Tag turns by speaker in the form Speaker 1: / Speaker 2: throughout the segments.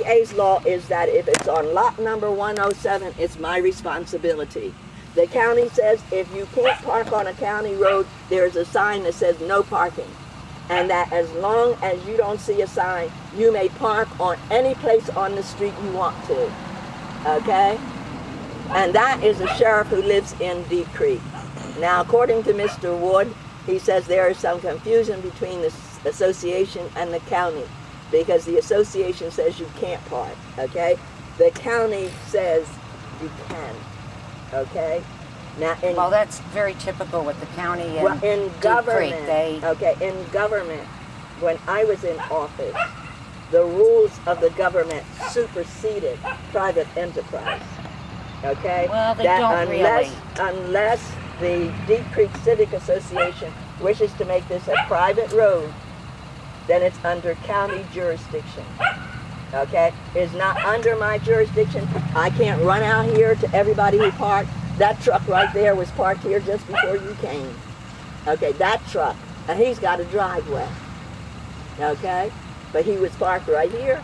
Speaker 1: DCA's law is that if it's on lot number 107, it's my responsibility. The county says if you can't park on a county road, there's a sign that says no parking. And that as long as you don't see a sign, you may park on any place on the street you want to, okay? And that is a sheriff who lives in Deep Creek. Now, according to Mr. Wood, he says there is some confusion between the association and the county because the association says you can't park, okay? The county says you can, okay? Now,
Speaker 2: well, that's very typical with the county and
Speaker 1: in
Speaker 2: government.
Speaker 1: In government, when I was in office, the rules of the government superseded private enterprise. Okay?
Speaker 2: Well, they don't really.
Speaker 1: Unless the Deep Creek Civic Association wishes to make this a private road, then it's under county jurisdiction. Okay? It's not under my jurisdiction. I can't run out here to everybody who parked. That truck right there was parked here just before you came. Okay, that truck. And he's got a driveway. Okay? But he was parked right here.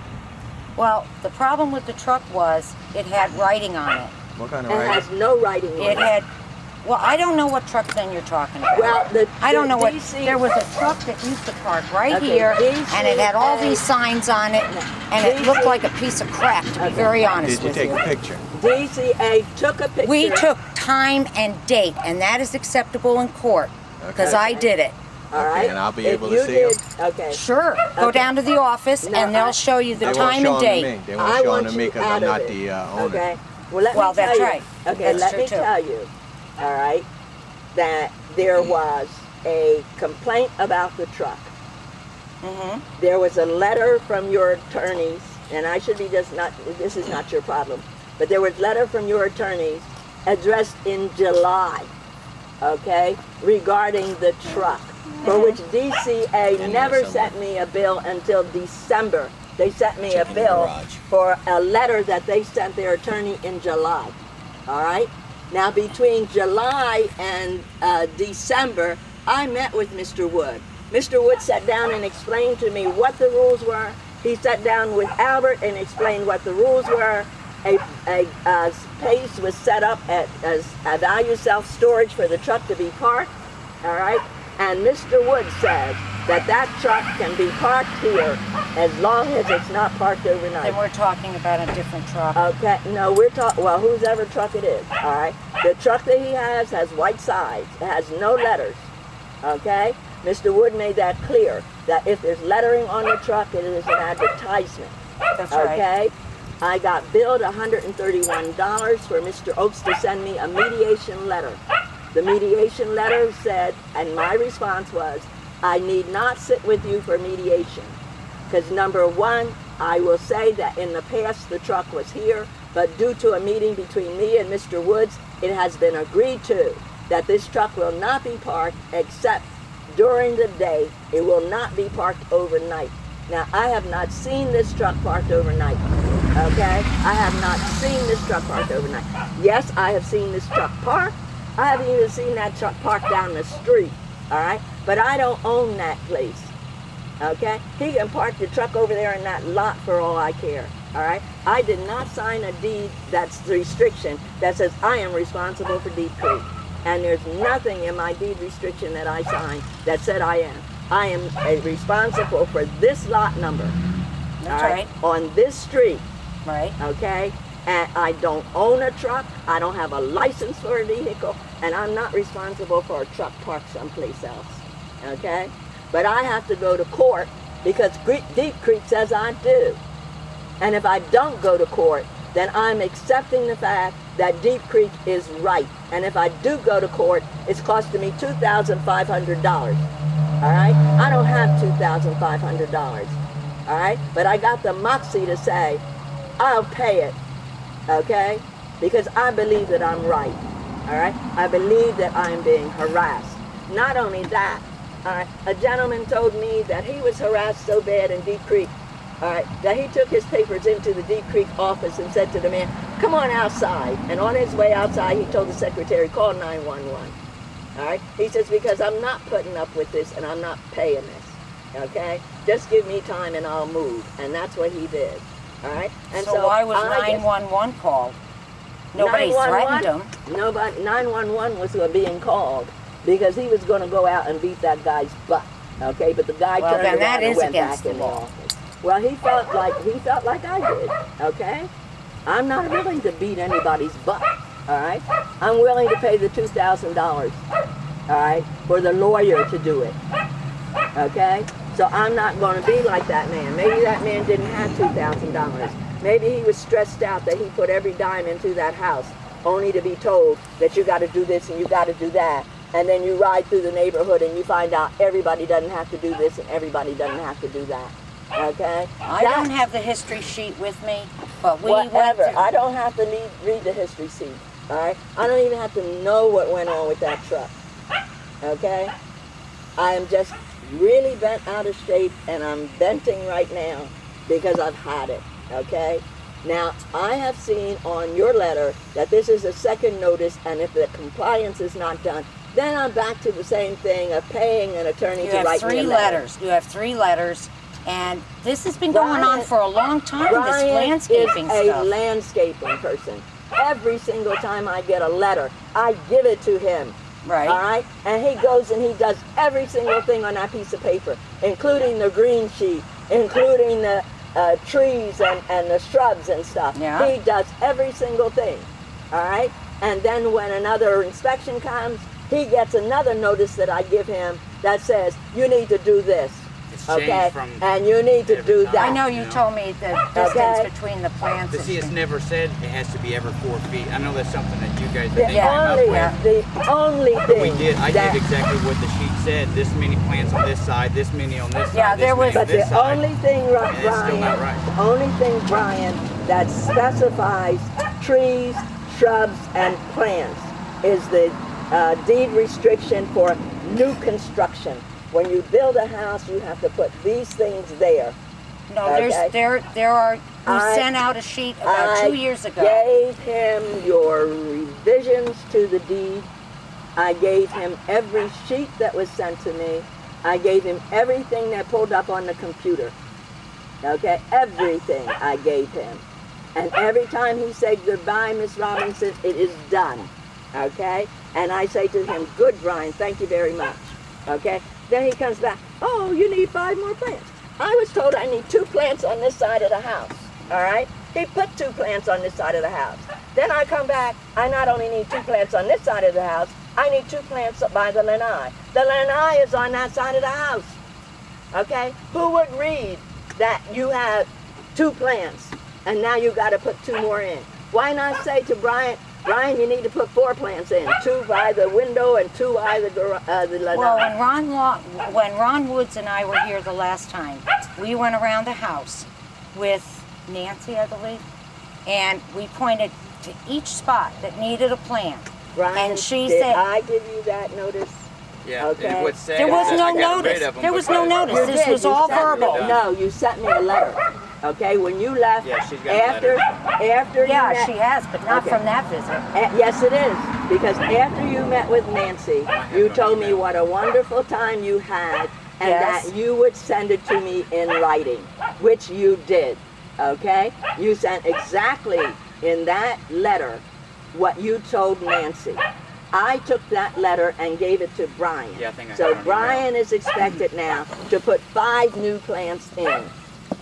Speaker 2: Well, the problem with the truck was it had writing on it.
Speaker 3: What kind of
Speaker 1: writing? It has no writing on it.
Speaker 2: It had, well, I don't know what truck then you're talking about.
Speaker 1: Well,
Speaker 2: I don't know what, there was a truck that used to park right here, and it had all these signs on it, and it looked like a piece of crap, to be very honest with you.
Speaker 3: Did you take a picture?
Speaker 1: DCA took a picture.
Speaker 2: We took time and date, and that is acceptable in court, because I did it.
Speaker 1: All right.
Speaker 3: And I'll be able to see them?
Speaker 1: Okay.
Speaker 2: Sure. Go down to the office, and they'll show you the time and date.
Speaker 3: They won't show them to me because I'm not the owner.
Speaker 1: Okay. Well,
Speaker 2: that's right.
Speaker 1: Okay, let me tell you, all right, that there was a complaint about the truck. There was a letter from your attorneys, and I should be just not, this is not your problem, but there was a letter from your attorneys addressed in July, okay, regarding the truck, for which DCA never sent me a bill until December. They sent me a bill for a letter that they sent their attorney in July, all right? Now, between July and December, I met with Mr. Wood. Mr. Wood sat down and explained to me what the rules were. He sat down with Albert and explained what the rules were. A space was set up as a value self-storage for the truck to be parked, all right? And Mr. Wood said that truck can be parked here as long as it's not parked overnight.
Speaker 2: Then we're talking about a different truck.
Speaker 1: Okay, no, we're talking, well, whoever truck it is, all right? The truck that he has white sides. It has no letters, okay? Mr. Wood made that clear, that if there's lettering on the truck, it is an advertisement.
Speaker 2: That's right.
Speaker 1: Okay? I got billed $131 for Mr. Oakes to send me a mediation letter. The mediation letter said, and my response was, I need not sit with you for mediation. Because number one, I will say that in the past the truck was here, but due to a meeting between me and Mr. Woods, it has been agreed to that this truck will not be parked except during the day. It will not be parked overnight. Now, I have not seen this truck parked overnight, okay? I have not seen this truck parked overnight. Yes, I have seen this truck parked. I haven't even seen that truck parked down the street, all right? But I don't own that place, okay? He can park the truck over there in that lot for all I care, all right? I did not sign a deed that's the restriction that says I am responsible for Deep Creek. And there's nothing in my deed restriction that I signed that said I am. I am responsible for this lot number,
Speaker 2: That's right.
Speaker 1: on this street,
Speaker 2: right?
Speaker 1: Okay? And I don't own a truck, I don't have a license for a vehicle, and I'm not responsible for a truck parked someplace else, okay? But I have to go to court because Deep Creek says I do. And if I don't go to court, then I'm accepting the fact that Deep Creek is right. And if I do go to court, it's costing me $2,500, all right? I don't have $2,500, all right? But I got the moxie to say, I'll pay it, okay? Because I believe that I'm right, all right? I believe that I'm being harassed. Not only that, all right, a gentleman told me that he was harassed so bad in Deep Creek, all right, that he took his papers into the Deep Creek office and said to the man, come on outside. And on his way outside, he told the secretary, call 911, all right? He says, because I'm not putting up with this and I'm not paying this, okay? Just give me time and I'll move. And that's what he did. All right. And
Speaker 2: So why was
Speaker 1: I guess
Speaker 2: 911 called? Nobody threatened him.
Speaker 1: Nobody. 911 was being called because he was going to go out and beat that guy's butt. Okay, but the guy
Speaker 2: Well,
Speaker 1: turned
Speaker 2: then
Speaker 1: around
Speaker 2: that
Speaker 1: and
Speaker 2: is
Speaker 1: went
Speaker 2: against
Speaker 1: back in
Speaker 2: the
Speaker 1: the
Speaker 2: law.
Speaker 1: office. Well, he felt like I did. Okay, I'm not willing to beat anybody's butt. All right, I'm willing to pay the $2,000. All right, for the lawyer to do it. Okay, so I'm not going to be like that man. Maybe that man didn't have $2,000. Maybe he was stressed out that he put every dime into that house, only to be told that you got to do this and you got to do that. And then you ride through the neighborhood and you find out everybody doesn't have to do this and everybody doesn't have to do that. Okay?
Speaker 2: I don't have the history sheet with me, but we
Speaker 1: whatever.
Speaker 2: went through.
Speaker 1: I don't have to read the history sheet. All right? I don't even have to know what went on with that truck. Okay? I am just really bent out of shape, and I'm venting right now because I've had it. Okay? Now, I have seen on your letter that this is a second notice, and if the compliance is not done, then I'm back to the same thing of paying an attorney
Speaker 2: You
Speaker 1: to
Speaker 2: have
Speaker 1: write me
Speaker 2: three
Speaker 1: a letter.
Speaker 2: letters. You have 3 letters, and this has been going on
Speaker 1: Brian-
Speaker 2: for a long time. This
Speaker 1: Brian
Speaker 2: landscaping
Speaker 1: is a
Speaker 2: stuff.
Speaker 1: landscaping person. Every single time I get a letter, I give it to him.
Speaker 2: Right.
Speaker 1: All right? And he goes and he does every single thing on that piece of paper, including the green sheet, including the trees and the shrubs and stuff.
Speaker 2: Yeah.
Speaker 1: He does every single thing. All right? And then when another inspection comes, he gets another notice that I give him that says, you need to do this.
Speaker 4: It's
Speaker 1: Okay?
Speaker 4: changed from
Speaker 1: And you need to
Speaker 4: every
Speaker 1: do
Speaker 4: time.
Speaker 1: that.
Speaker 2: I know you told me the distance
Speaker 1: Okay.
Speaker 2: between the plants.
Speaker 4: But
Speaker 2: and
Speaker 4: see, it's
Speaker 2: things.
Speaker 4: never said it has to be every 4 feet. I know that's something that you guys I think
Speaker 2: Yeah.
Speaker 4: came up
Speaker 1: Only,
Speaker 4: with.
Speaker 1: the only
Speaker 4: But
Speaker 1: thing
Speaker 4: we did. I
Speaker 1: that,
Speaker 4: did exactly what the sheet said. This many plants on this side, this many on this side.
Speaker 2: Yeah, there
Speaker 4: this
Speaker 2: was-
Speaker 4: many on
Speaker 1: but the
Speaker 4: this side.
Speaker 1: only thing,
Speaker 4: And it's still not
Speaker 1: Brian,
Speaker 4: right.
Speaker 1: the only thing, Brian, that specifies trees, shrubs, and plants is the deed restriction for new construction. When you build a house, you have to put these things there.
Speaker 2: No,
Speaker 1: Okay.
Speaker 2: there are. You
Speaker 1: I-
Speaker 2: sent out a sheet about 2 years ago.
Speaker 1: I gave him your revisions to the deed. I gave him every sheet that was sent to me. I gave him everything that pulled up on the computer. Okay, everything I gave him. And every time he said goodbye, Miss Robinson, it is done. Okay? And I say to him, good, Brian, thank you very much. Okay? Then he comes back, oh, you need 5 more plants. I was told I need 2 plants on this side of the house. All right? He put 2 plants on this side of the house. Then I come back, I not only need 2 plants on this side of the house, I need 2 plants by the lanai. The lanai is on that side of the house. Okay? Who would read that you have 2 plants and now you got to put 2 more in? Why not say to Brian, Brian, you need to put 4 plants in, 2 by the window and 2 by the lanai.
Speaker 2: Well, when Ron Woods and I were here the last time, we went around the house with Nancy, I believe, and we pointed to each spot that needed a plant.
Speaker 1: Brian,
Speaker 2: and she
Speaker 1: did
Speaker 2: said,
Speaker 1: I give you that notice?
Speaker 4: Yeah.
Speaker 1: Okay.
Speaker 4: And what's sad
Speaker 2: There was
Speaker 4: is
Speaker 2: no
Speaker 4: I got rid
Speaker 2: notice.
Speaker 4: of them
Speaker 2: There was no
Speaker 4: because-
Speaker 2: notice.
Speaker 1: You
Speaker 2: This
Speaker 1: did.
Speaker 2: was
Speaker 1: You
Speaker 2: all
Speaker 1: sent me-
Speaker 2: verbal.
Speaker 1: No, you sent me a letter. Okay, when you left,
Speaker 4: Yeah, she's got a
Speaker 1: after you
Speaker 2: Yeah,
Speaker 1: met,
Speaker 2: she has, but not
Speaker 1: Okay.
Speaker 2: from that visit.
Speaker 1: Yes, it is. Because after you met with Nancy, you told me what a wonderful time you had and
Speaker 2: Yes.
Speaker 1: that you would send it to me in writing, which you did. Okay? You sent exactly in that letter what you told Nancy. I took that letter and gave it to Brian.
Speaker 4: Yeah, I think I
Speaker 1: So
Speaker 4: have it on
Speaker 1: Brian is expected now to put 5 new plants in.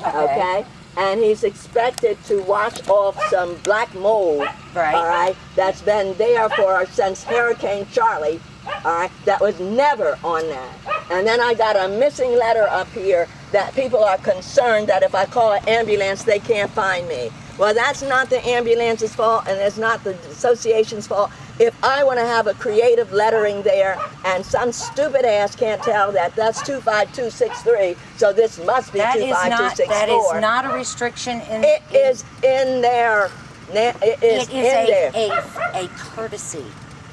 Speaker 1: Okay? And he's expected to wash off some black mold,
Speaker 2: Right.
Speaker 1: all right, that's been there since Hurricane Charlie, all right, that was never on that. And then I got a missing letter up here that people are concerned that if I call an ambulance, they can't find me. Well, that's not the ambulance's fault, and it's not the association's fault. If I want to have a creative lettering there, and some stupid ass can't tell that that's 25263, so this must be
Speaker 2: That is
Speaker 1: 25264.
Speaker 2: not a restriction in.
Speaker 1: It is in there. It is
Speaker 2: It
Speaker 1: in
Speaker 2: is
Speaker 1: there.
Speaker 2: a courtesy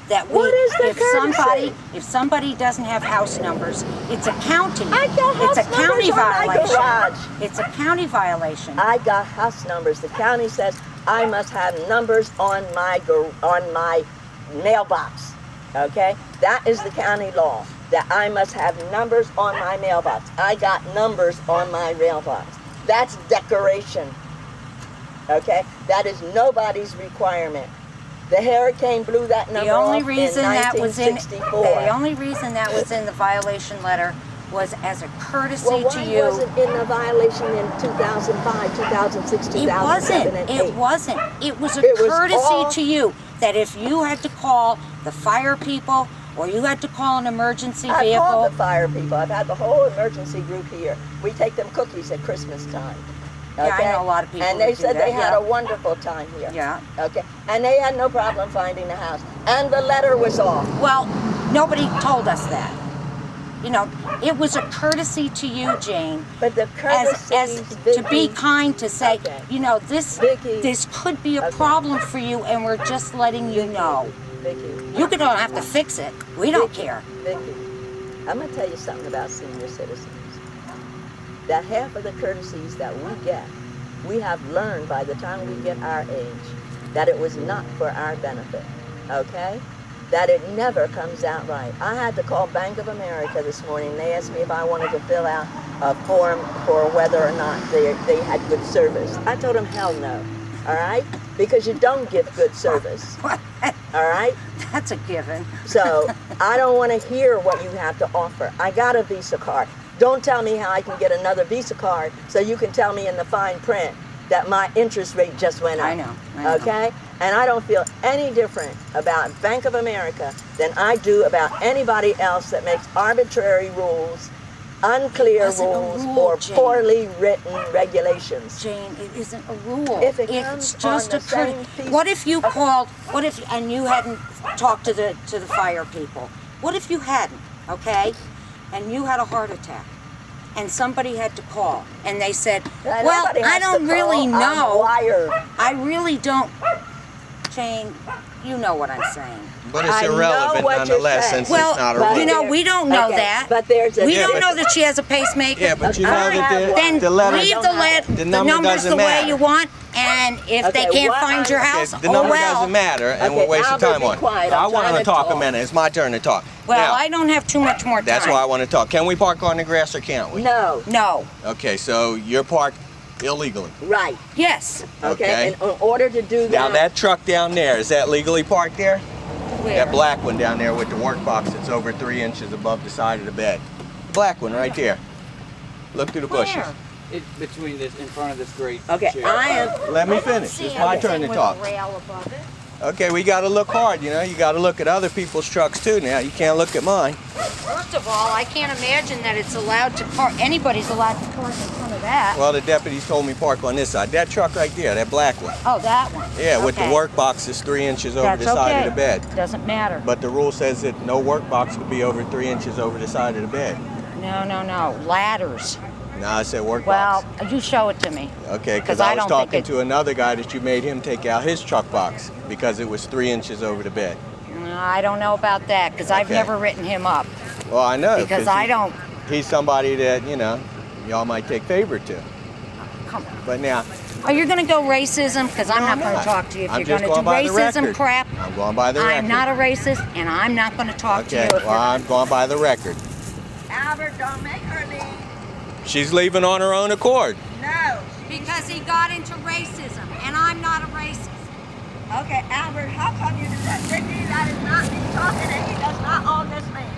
Speaker 2: that we.
Speaker 1: What is the
Speaker 2: if
Speaker 1: courtesy?
Speaker 2: somebody doesn't have house numbers, it's a county.
Speaker 1: I got
Speaker 2: It's a
Speaker 1: house numbers
Speaker 2: county
Speaker 1: on my
Speaker 2: violation.
Speaker 1: garage.
Speaker 2: It's a county violation.
Speaker 1: I got house numbers. The county says I must have numbers on my mailbox. Okay, that is the county law. That I must have numbers on my mailbox. I got numbers on my mailbox. That's decoration. Okay? That is nobody's requirement. The hurricane blew that number
Speaker 2: The only
Speaker 1: off
Speaker 2: reason
Speaker 1: in
Speaker 2: that was in
Speaker 1: 1964.
Speaker 2: the only reason that was in the violation letter was as a courtesy
Speaker 1: Well,
Speaker 2: to
Speaker 1: why
Speaker 2: you.
Speaker 1: wasn't in the violation in 2005, 2006, 2007, and 8?
Speaker 2: It wasn't. It was a
Speaker 1: It was
Speaker 2: courtesy
Speaker 1: all-
Speaker 2: to you that if you had to call the fire people or you had to call an emergency
Speaker 1: I
Speaker 2: vehicle.
Speaker 1: called the fire people. I've had the whole emergency group here. We take them cookies at Christmas time.
Speaker 2: Yeah, I
Speaker 1: Okay?
Speaker 2: know a lot of people
Speaker 1: And
Speaker 2: that
Speaker 1: they
Speaker 2: do
Speaker 1: said
Speaker 2: that,
Speaker 1: they had
Speaker 2: yeah.
Speaker 1: a wonderful time here.
Speaker 2: Yeah.
Speaker 1: Okay. And they had no problem finding the house. And the letter was off.
Speaker 2: Well, nobody told us that. You know, it was a courtesy to you, Jane,
Speaker 1: But the
Speaker 2: as
Speaker 1: courtesies,
Speaker 2: to be
Speaker 1: Vicky,
Speaker 2: kind to say,
Speaker 1: Okay.
Speaker 2: you know, this
Speaker 1: Vicky.
Speaker 2: could be a
Speaker 1: Okay.
Speaker 2: problem for you, and we're just letting you know.
Speaker 1: Vicky,
Speaker 2: You don't have to fix it. We don't
Speaker 1: Vicky,
Speaker 2: care.
Speaker 1: Vicky, I'm going to tell you something about senior citizens. That half of the courtesies that we get, we have learned by the time we get our age that it was not for our benefit, okay? That it never comes out right. I had to call Bank of America this morning. They asked me if I wanted to fill out a form for whether or not they had good service. I told them, hell no, all right? Because you don't give good service, all right?
Speaker 2: That's a given.
Speaker 1: So I don't want to hear what you have to offer. I got a Visa card. Don't tell me how I can get another Visa card so you can tell me in the fine print that my interest rate just went up.
Speaker 2: I know.
Speaker 1: Okay? And I don't feel any different about Bank of America than I do about anybody else that makes arbitrary rules, unclear
Speaker 2: It wasn't a
Speaker 1: rules,
Speaker 2: rule,
Speaker 1: or
Speaker 2: Jane.
Speaker 1: poorly written regulations.
Speaker 2: Jane, it isn't a rule.
Speaker 1: If it
Speaker 2: it's
Speaker 1: comes
Speaker 2: just
Speaker 1: on
Speaker 2: a
Speaker 1: the same
Speaker 2: courtesy.
Speaker 1: piece-
Speaker 2: What if you called? What if and you hadn't talked to the fire people? What if you hadn't? Okay, and you had a heart attack, and somebody had to call, and they said, "Well,
Speaker 1: Nobody
Speaker 2: I
Speaker 1: has to
Speaker 2: don't really
Speaker 1: call. I'm
Speaker 2: know.
Speaker 1: wired.
Speaker 2: I really don't." Jane, you know what I'm saying.
Speaker 3: But it's
Speaker 1: I know
Speaker 3: irrelevant
Speaker 1: what you're
Speaker 3: nonetheless
Speaker 1: saying.
Speaker 3: since
Speaker 2: Well,
Speaker 3: it's not a
Speaker 1: but
Speaker 3: rule.
Speaker 2: you know,
Speaker 1: there-
Speaker 2: we don't know
Speaker 1: okay,
Speaker 2: that.
Speaker 1: But there's a
Speaker 2: We
Speaker 3: Yeah,
Speaker 2: don't
Speaker 3: but-
Speaker 2: know that she has a pacemaker.
Speaker 3: Yeah, but you know
Speaker 1: I have
Speaker 3: that
Speaker 1: one.
Speaker 2: Then
Speaker 3: the letter.
Speaker 2: leave the
Speaker 3: The number
Speaker 2: numbers
Speaker 3: doesn't
Speaker 2: the way
Speaker 3: matter.
Speaker 2: you want, and if they
Speaker 1: Okay,
Speaker 2: can't
Speaker 1: what
Speaker 2: find your
Speaker 1: I'm-
Speaker 2: house,
Speaker 3: Okay, the
Speaker 2: oh
Speaker 3: number
Speaker 2: well.
Speaker 3: doesn't matter, and
Speaker 1: Okay,
Speaker 3: we're wasting
Speaker 1: Albert,
Speaker 3: time
Speaker 1: be
Speaker 3: on it.
Speaker 1: quiet.
Speaker 3: I
Speaker 1: I'm
Speaker 3: want
Speaker 1: trying
Speaker 3: to
Speaker 1: to
Speaker 3: talk a
Speaker 1: talk.
Speaker 3: minute. It's my turn to talk.
Speaker 2: Well,
Speaker 3: now,
Speaker 2: I don't have too much more time.
Speaker 3: that's why I want to talk. Can we park on the grass or can't we?
Speaker 1: No.
Speaker 2: No.
Speaker 3: Okay, so you're parked illegally.
Speaker 1: Right.
Speaker 2: Yes.
Speaker 1: Okay.
Speaker 3: Okay.
Speaker 1: And in order to do that.
Speaker 3: Now that truck down there, is that legally parked there?
Speaker 2: Where?
Speaker 3: That black one down there with the work box that's over 3 inches above the side of the bed. Black one right there. Look through the bushes.
Speaker 2: Where?
Speaker 4: It's between this, in front of this great
Speaker 1: Okay,
Speaker 4: chair.
Speaker 1: I am.
Speaker 3: Let me
Speaker 2: I don't
Speaker 3: finish.
Speaker 2: see
Speaker 3: It's my
Speaker 2: anything
Speaker 3: turn to
Speaker 2: with
Speaker 3: talk.
Speaker 2: a rail above it.
Speaker 3: Okay, we got to look hard, you know. You got to look at other people's trucks too now. You can't look at mine.
Speaker 2: First of all, I can't imagine that it's allowed to park. Anybody's allowed to park in front of that.
Speaker 3: Well, the deputies told me park on this side. That truck right there, that black one.
Speaker 2: Oh, that one.
Speaker 3: Yeah, with the
Speaker 2: Okay.
Speaker 3: work box is 3 inches over
Speaker 2: That's
Speaker 3: the side
Speaker 2: okay.
Speaker 3: of the bed.
Speaker 2: Doesn't matter.
Speaker 3: But the rule says that no work box could be over 3 inches over the side of the bed.
Speaker 2: No. Ladders.
Speaker 3: No, I said work
Speaker 2: Well,
Speaker 3: box.
Speaker 2: you show it to me.
Speaker 3: Okay,
Speaker 2: 'cause
Speaker 3: because I
Speaker 2: I
Speaker 3: was
Speaker 2: don't think
Speaker 3: talking
Speaker 2: it-
Speaker 3: to another guy that you made him take out his truck box because it was 3 inches over the bed.
Speaker 2: I don't know about that because I've
Speaker 3: Okay.
Speaker 2: never written him up
Speaker 3: Well, I know.
Speaker 2: because I don't.
Speaker 3: He's somebody that, you know, y'all might take favor to.
Speaker 2: Come on.
Speaker 3: But now,
Speaker 2: Are you going to go racism? Because I'm not going to talk to you if
Speaker 3: I'm
Speaker 2: you're
Speaker 3: just
Speaker 2: going to do
Speaker 3: going by the
Speaker 2: racism
Speaker 3: record.
Speaker 2: crap.
Speaker 3: I'm going by the record.
Speaker 2: I'm not a racist, and I'm not going to talk to you
Speaker 3: Okay,
Speaker 2: if
Speaker 3: well,
Speaker 2: you're.
Speaker 3: I'm going by the record.
Speaker 1: Albert, don't make her leave.
Speaker 3: She's leaving on her own accord.
Speaker 1: No.
Speaker 2: Because he got into racism, and I'm not a racist.
Speaker 1: Okay, Albert, how come you do that? Vicky, that is not me talking, and he does not own this land.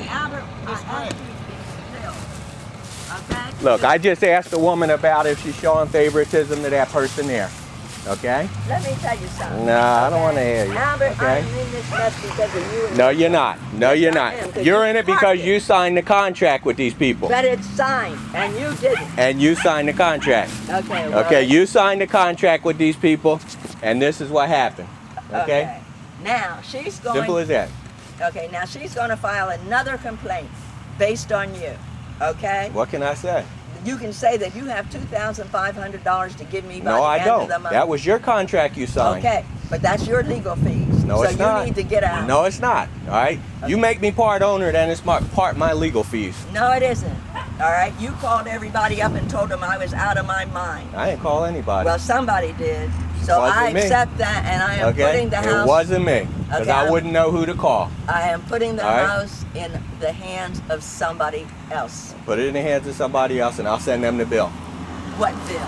Speaker 1: Albert, I ask you to be still. Okay?
Speaker 3: Look, I just asked the woman about if she's showing favoritism to that person there. Okay?
Speaker 1: Let me tell you something.
Speaker 3: No, I don't want to hear you.
Speaker 1: Albert, I
Speaker 3: Okay?
Speaker 1: am in this mess because of you and
Speaker 3: No,
Speaker 1: me.
Speaker 3: you're not. No, you're
Speaker 1: Yes, I am,
Speaker 3: not.
Speaker 1: 'cause
Speaker 3: You're
Speaker 1: you
Speaker 3: in it
Speaker 1: parked
Speaker 3: because
Speaker 1: it.
Speaker 3: you signed the contract with these people.
Speaker 1: But it's signed, and you didn't.
Speaker 3: And you signed the contract.
Speaker 1: Okay, well,
Speaker 3: Okay, you signed the contract with these people, and this is what happened. Okay?
Speaker 1: Now, she's going...
Speaker 3: Simple as that.
Speaker 1: Okay, now she's going to file another complaint based on you. Okay?
Speaker 3: What can I say?
Speaker 1: You can say that you have $2,500 to give me by
Speaker 3: No,
Speaker 1: the
Speaker 3: I
Speaker 1: end of the
Speaker 3: don't.
Speaker 1: month.
Speaker 3: That was your contract you signed.
Speaker 1: Okay, but that's your legal fees.
Speaker 3: No,
Speaker 1: so
Speaker 3: it's
Speaker 1: you
Speaker 3: not.
Speaker 1: need to get out.
Speaker 3: No, it's not. All right? You make me part owner, then it's part my legal fees.
Speaker 1: No, it isn't. All right? You called everybody up and told them I was out of my mind.
Speaker 3: I didn't call anybody.
Speaker 1: Well, somebody did. So
Speaker 3: Wasn't
Speaker 1: I
Speaker 3: me.
Speaker 1: accept that, and I am
Speaker 3: Okay?
Speaker 1: putting the house.
Speaker 3: It wasn't me, because
Speaker 1: Okay,
Speaker 3: I
Speaker 1: I'm-
Speaker 3: wouldn't know who to call.
Speaker 1: I am putting the
Speaker 3: All right.
Speaker 1: house in the hands of somebody else.
Speaker 3: Put it in the hands of somebody else, and I'll send them the bill.
Speaker 1: What bill?